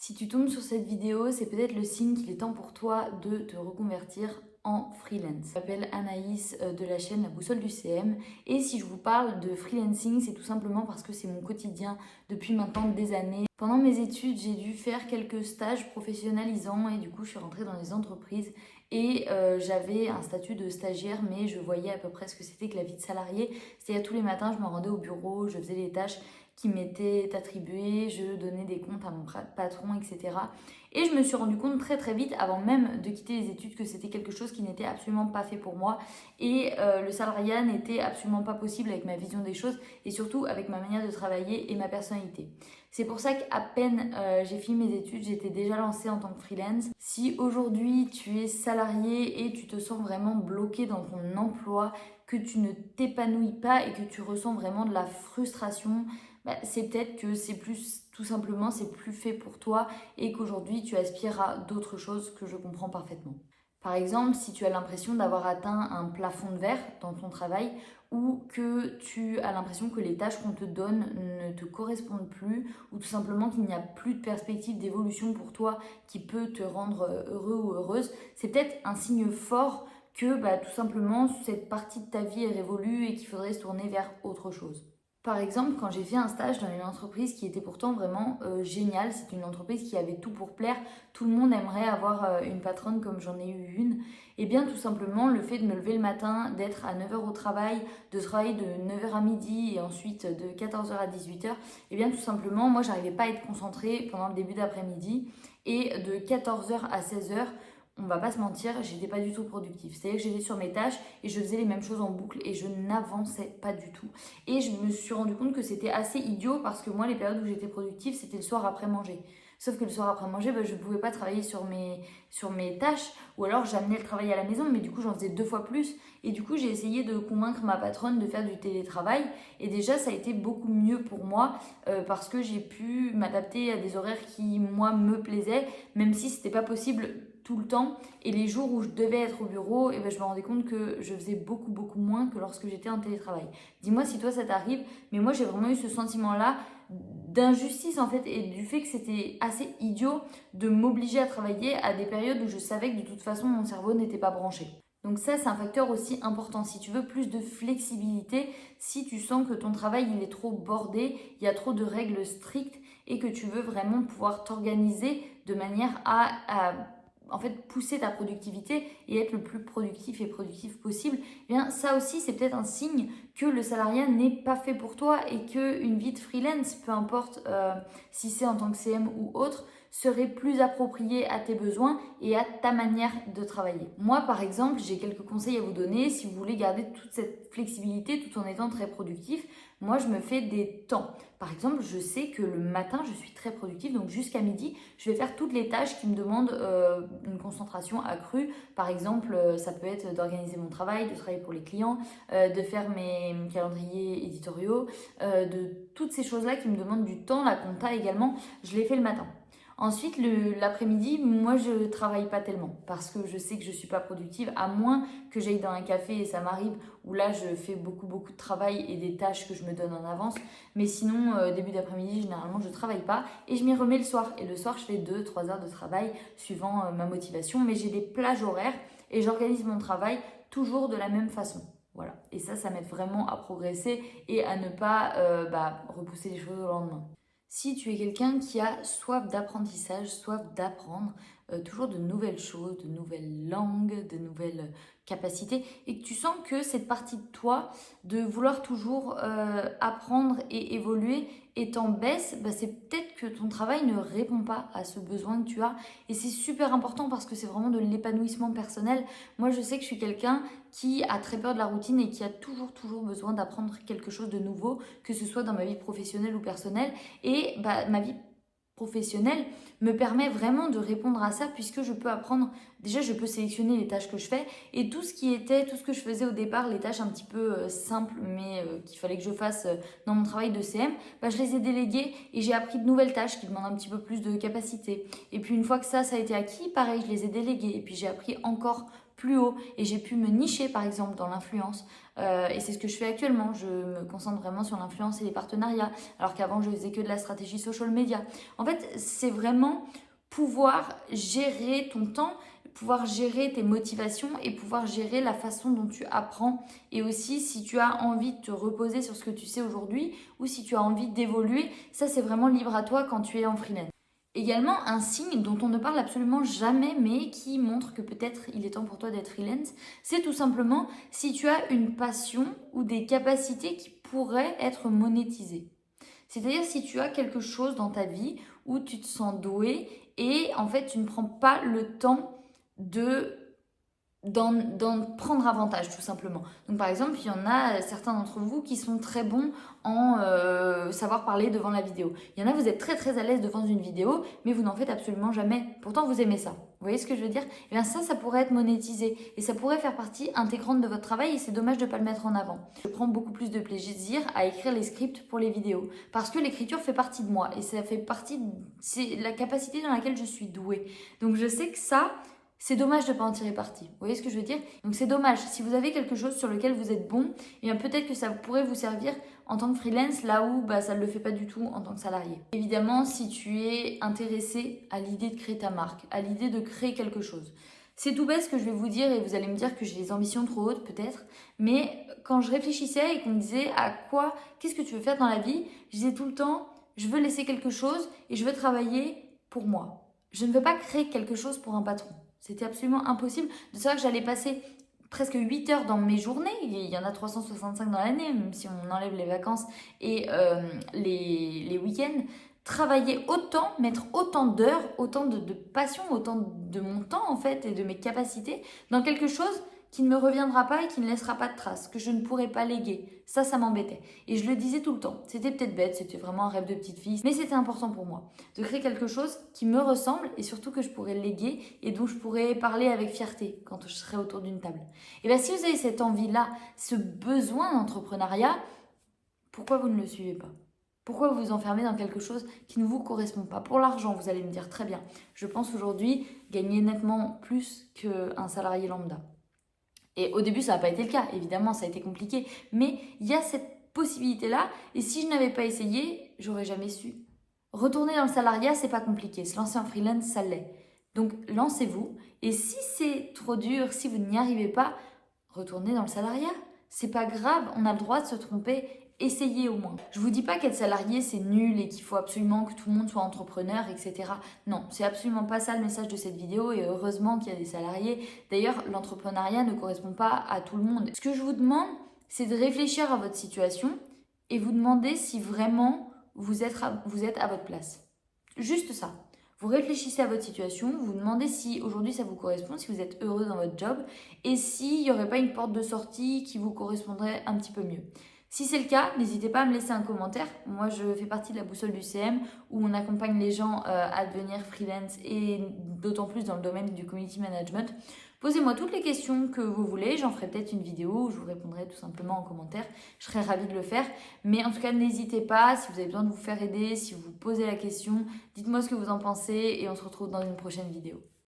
Si tu tombes sur cette vidéo, c'est peut-être le signe qu'il est temps pour toi de te reconvertir en freelance. Je m'appelle Anaïs de la chaîne La Boussole du CM et si je vous parle de freelancing, c'est tout simplement parce que c'est mon quotidien depuis maintenant des années. Pendant mes études, j'ai dû faire quelques stages professionnalisants et du coup, je suis rentrée dans les entreprises et j'avais un statut de stagiaire, mais je voyais à peu près ce que c'était que la vie de salarié. C'est-à-dire tous les matins, je me rendais au bureau, je faisais les tâches qui m'étaient attribuées, je donnais des comptes à mon patron, etc. Et je me suis rendu compte très très vite, avant même de quitter les études, que c'était quelque chose qui n'était absolument pas fait pour moi. Et le salariat n'était absolument pas possible avec ma vision des choses et surtout avec ma manière de travailler et ma personnalité. C'est pour ça qu'à peine j'ai fini mes études, j'étais déjà lancée en tant que freelance. Si aujourd'hui tu es salarié et tu te sens vraiment bloqué dans ton emploi, que tu ne t'épanouis pas et que tu ressens vraiment de la frustration, c'est peut-être que c'est plus, tout simplement, c'est plus fait pour toi et qu'aujourd'hui tu aspires à d'autres choses que je comprends parfaitement. Par exemple, si tu as l'impression d'avoir atteint un plafond de verre dans ton travail ou que tu as l'impression que les tâches qu'on te donne ne te correspondent plus ou tout simplement qu'il n'y a plus de perspective d'évolution pour toi qui peut te rendre heureux ou heureuse, c'est peut-être un signe fort que tout simplement cette partie de ta vie est révolue et qu'il faudrait se tourner vers autre chose. Par exemple, quand j'ai fait un stage dans une entreprise qui était pourtant vraiment géniale, c'est une entreprise qui avait tout pour plaire, tout le monde aimerait avoir une patronne comme j'en ai eu une, et bien tout simplement le fait de me lever le matin, d'être à 9 heures au travail, de travailler de 9 heures à midi et ensuite de 14 heures à 18 heures, et bien tout simplement moi j'arrivais pas à être concentrée pendant le début d'après-midi et de 14 heures à 16 heures, on va pas se mentir, j'étais pas du tout productive. C'est-à-dire que j'étais sur mes tâches et je faisais les mêmes choses en boucle et je n'avançais pas du tout. Et je me suis rendu compte que c'était assez idiot parce que moi, les périodes où j'étais productive, c'était le soir après manger. Sauf que le soir après manger, je ne pouvais pas travailler sur mes tâches ou alors j'amenais le travail à la maison, mais du coup, j'en faisais 2 fois plus. Et du coup, j'ai essayé de convaincre ma patronne de faire du télétravail et déjà, ça a été beaucoup mieux pour moi parce que j'ai pu m'adapter à des horaires qui, moi, me plaisaient, même si c'était pas possible tout le temps. Et les jours où je devais être au bureau, je me rendais compte que je faisais beaucoup moins que lorsque j'étais en télétravail. Dis-moi si toi ça t'arrive, mais moi j'ai vraiment eu ce sentiment-là d'injustice en fait et du fait que c'était assez idiot de m'obliger à travailler à des périodes où je savais que de toute façon mon cerveau n'était pas branché. Donc ça, c'est un facteur aussi important. Si tu veux plus de flexibilité, si tu sens que ton travail il est trop bordé, il y a trop de règles strictes et que tu veux vraiment pouvoir t'organiser de manière à en fait pousser ta productivité et être le plus productif et productif possible, eh bien ça aussi c'est peut-être un signe que le salariat n'est pas fait pour toi et qu'une vie de freelance, peu importe si c'est en tant que CM ou autre, serait plus appropriée à tes besoins et à ta manière de travailler. Moi par exemple, j'ai quelques conseils à vous donner si vous voulez garder toute cette flexibilité tout en étant très productif. Moi je me fais des temps. Par exemple, je sais que le matin je suis très productive, donc jusqu'à midi, je vais faire toutes les tâches qui me demandent une concentration accrue. Par exemple, ça peut être d'organiser mon travail, de travailler pour les clients, de faire mes calendriers éditoriaux, de toutes ces choses-là qui me demandent du temps, la compta également, je les fais le matin. Ensuite, l'après-midi, moi je travaille pas tellement parce que je sais que je suis pas productive, à moins que j'aille dans un café et ça m'arrive où là je fais beaucoup de travail et des tâches que je me donne en avance. Mais sinon, début d'après-midi, généralement je travaille pas et je m'y remets le soir. Et le soir, je fais 2-3 heures de travail suivant ma motivation, mais j'ai des plages horaires et j'organise mon travail toujours de la même façon. Voilà. Et ça m'aide vraiment à progresser et à ne pas repousser les choses au lendemain. Si tu es quelqu'un qui a soif d'apprentissage, soif d'apprendre toujours de nouvelles choses, de nouvelles langues, de nouvelles capacités, et que tu sens que cette partie de toi, de vouloir toujours apprendre et évoluer, est en baisse, c'est peut-être que ton travail ne répond pas à ce besoin que tu as. Et c'est super important parce que c'est vraiment de l'épanouissement personnel. Moi, je sais que je suis quelqu'un qui a très peur de la routine et qui a toujours besoin d'apprendre quelque chose de nouveau, que ce soit dans ma vie professionnelle ou personnelle. Et ma vie professionnelle me permet vraiment de répondre à ça puisque je peux apprendre, déjà je peux sélectionner les tâches que je fais et tout ce que je faisais au départ, les tâches un petit peu simples mais qu'il fallait que je fasse dans mon travail de CM, je les ai déléguées et j'ai appris de nouvelles tâches qui demandent un petit peu plus de capacité. Et puis une fois que ça a été acquis, pareil, je les ai déléguées et puis j'ai appris encore plus haut et j'ai pu me nicher par exemple dans l'influence. Et c'est ce que je fais actuellement. Je me concentre vraiment sur l'influence et les partenariats, alors qu'avant je faisais que de la stratégie social media. En fait, c'est vraiment pouvoir gérer ton temps, pouvoir gérer tes motivations et pouvoir gérer la façon dont tu apprends. Et aussi, si tu as envie de te reposer sur ce que tu sais aujourd'hui ou si tu as envie d'évoluer, ça c'est vraiment libre à toi quand tu es en freelance. Également, un signe dont on ne parle absolument jamais, mais qui montre que peut-être il est temps pour toi d'être freelance, c'est tout simplement si tu as une passion ou des capacités qui pourraient être monétisées. C'est-à-dire si tu as quelque chose dans ta vie où tu te sens doué et en fait tu ne prends pas le temps d'en prendre avantage tout simplement. Donc par exemple, il y en a certains d'entre vous qui sont très bons en savoir parler devant la vidéo. Il y en a, vous êtes très très à l'aise devant une vidéo, mais vous n'en faites absolument jamais. Pourtant, vous aimez ça. Vous voyez ce que je veux dire? Et bien ça pourrait être monétisé et ça pourrait faire partie intégrante de votre travail et c'est dommage de ne pas le mettre en avant. Je prends beaucoup plus de plaisir à écrire les scripts pour les vidéos parce que l'écriture fait partie de moi et ça fait partie, c'est la capacité dans laquelle je suis douée. Donc je sais que ça, c'est dommage de ne pas en tirer parti. Vous voyez ce que je veux dire? Donc c'est dommage. Si vous avez quelque chose sur lequel vous êtes bon, et bien peut-être que ça pourrait vous servir en tant que freelance, là où ça ne le fait pas du tout en tant que salarié. Évidemment, si tu es intéressé à l'idée de créer ta marque, à l'idée de créer quelque chose. C'est tout bête ce que je vais vous dire et vous allez me dire que j'ai des ambitions trop hautes peut-être, mais quand je réfléchissais et qu'on me disait qu'est-ce que tu veux faire dans la vie, je disais tout le temps, je veux laisser quelque chose et je veux travailler pour moi. Je ne veux pas créer quelque chose pour un patron. C'était absolument impossible de savoir que j'allais passer presque 8 heures dans mes journées. Il y en a 365 dans l'année, même si on enlève les vacances et les week-ends. Travailler autant, mettre autant d'heures, autant de passion, autant de mon temps en fait et de mes capacités dans quelque chose qui ne me reviendra pas et qui ne laissera pas de traces, que je ne pourrai pas léguer. Ça m'embêtait. Et je le disais tout le temps. C'était peut-être bête, c'était vraiment un rêve de petite fille, mais c'était important pour moi de créer quelque chose qui me ressemble et surtout que je pourrais léguer et dont je pourrais parler avec fierté quand je serai autour d'une table. Et bien si vous avez cette envie-là, ce besoin d'entrepreneuriat, pourquoi vous ne le suivez pas ? Pourquoi vous vous enfermez dans quelque chose qui ne vous correspond pas? Pour l'argent, vous allez me dire très bien. Je pense aujourd'hui gagner nettement plus qu'un salarié lambda. Et au début, ça n'a pas été le cas, évidemment, ça a été compliqué. Mais il y a cette possibilité-là, et si je n'avais pas essayé, j'aurais jamais su. Retourner dans le salariat, c'est pas compliqué. Se lancer en freelance, ça l'est. Donc, lancez-vous. Et si c'est trop dur, si vous n'y arrivez pas, retournez dans le salariat. C'est pas grave, on a le droit de se tromper. Essayez au moins. Je vous dis pas qu'être salarié c'est nul et qu'il faut absolument que tout le monde soit entrepreneur, etc. Non, c'est absolument pas ça le message de cette vidéo et heureusement qu'il y a des salariés. D'ailleurs, l'entrepreneuriat ne correspond pas à tout le monde. Ce que je vous demande, c'est de réfléchir à votre situation et vous demander si vraiment vous êtes à votre place. Juste ça. Vous réfléchissez à votre situation, vous demandez si aujourd'hui ça vous correspond, si vous êtes heureux dans votre job et s'il n'y aurait pas une porte de sortie qui vous correspondrait un petit peu mieux. Si c'est le cas, n'hésitez pas à me laisser un commentaire. Moi, je fais partie de la boussole du CM où on accompagne les gens à devenir freelance et d'autant plus dans le domaine du community management. Posez-moi toutes les questions que vous voulez. J'en ferai peut-être une vidéo où je vous répondrai tout simplement en commentaire. Je serais ravie de le faire. Mais en tout cas, n'hésitez pas. Si vous avez besoin de vous faire aider, si vous vous posez la question, dites-moi ce que vous en pensez et on se retrouve dans une prochaine vidéo.